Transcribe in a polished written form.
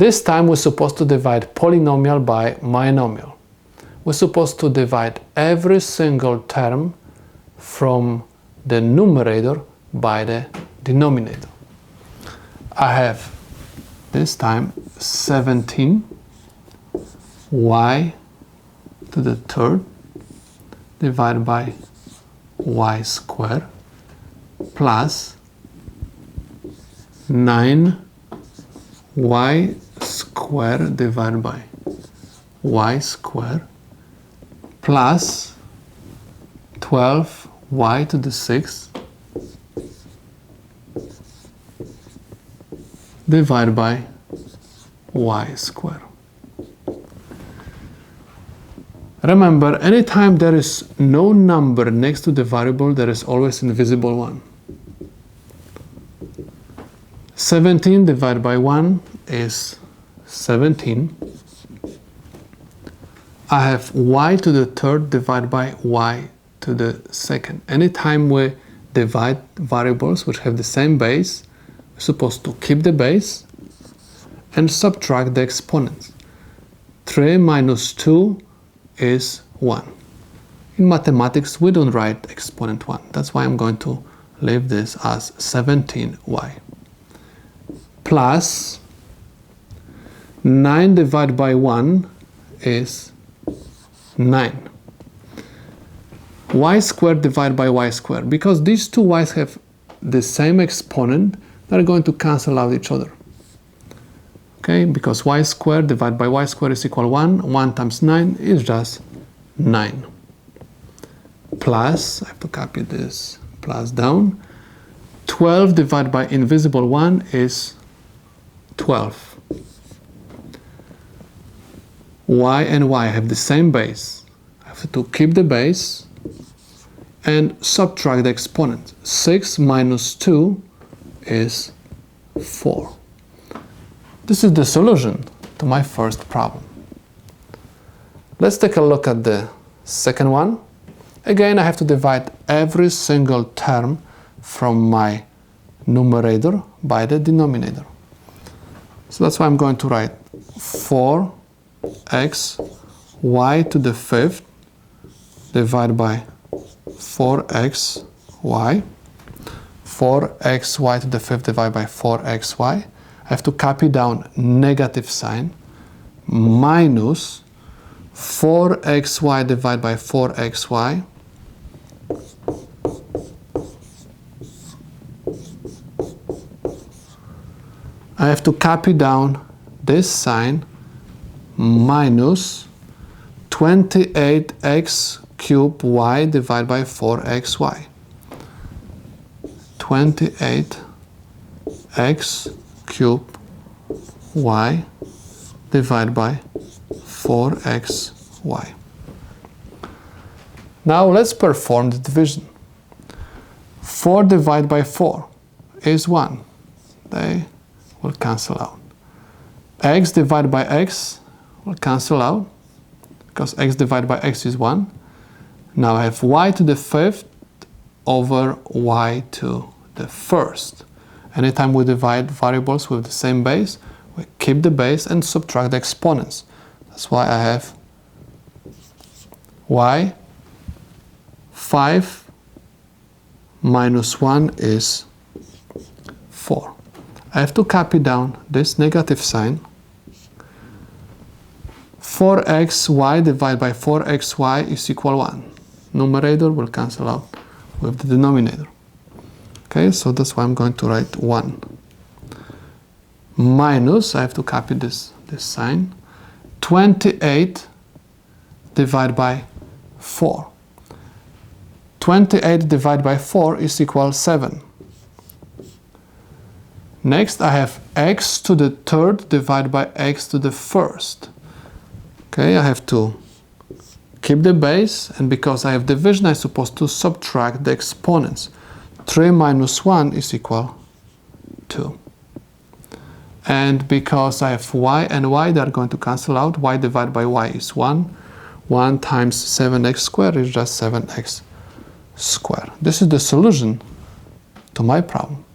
This time we're supposed to divide polynomial by monomial. We're supposed to divide every single term from the numerator by the denominator. I have this time 17 y to the third divided by y squared plus 9y squared divided by y squared plus 12y to the sixth divided by y squared. Remember, anytime there is no number next to the variable, there is always invisible one. 17 divided by 1 is 17. I have y to the third divided by y to the second. Anytime we divide variables which have the same base, we're supposed to keep the base and subtract the exponents. 3 minus 2 is 1. In mathematics, we don't write exponent 1. That's why I'm going to leave this as 17y. Plus 9 divided by 1 is 9. Y squared divided by y squared. Because these two y's have the same exponent, they're going to cancel out each other. Okay, because y squared divided by y squared is equal 1. 1 times 9 is just 9. Plus, I have to copy this plus down. 12 divided by invisible 1 is 12. Y and y have the same base. I have to keep the base and subtract the exponent. 6 minus 2 is 4. This is the solution to my first problem. Let's take a look at the second one. Again, I have to divide every single term from my numerator by the denominator. So that's why I'm going to write 4x y to the fifth divided by 4xy. 4xy to the fifth divided by 4xy. I have to copy down negative sign minus 4xy divided by 4xy I have to copy down this sign minus 28x cubed y divided by 4xy. 28x cubed y divided by 4xy. Now let's perform the division. 4 divided by 4 is 1. They will cancel out. X divided by x will cancel out because x divided by x is 1. Now I have y to the fifth over y to the first. Anytime we divide variables with the same base, we keep the base and subtract the exponents. That's why I have y 5 minus 1 is 4. I have to copy down this negative sign. 4xy divided by 4xy is equal 1. Numerator will cancel out with the denominator. Okay, so that's why I'm going to write 1. Minus, I have to copy this sign. 28 divided by 4. 28 divided by 4 is equal 7. Next, I have x to the third divided by x to the first. Okay, I have to keep the base, and because I have division, I'm supposed to subtract the exponents. 3 minus 1 is equal 2. And because I have y and y, they're going to cancel out. Y divided by y is 1. 1 times 7x squared is just 7x squared. This is the solution to my problem.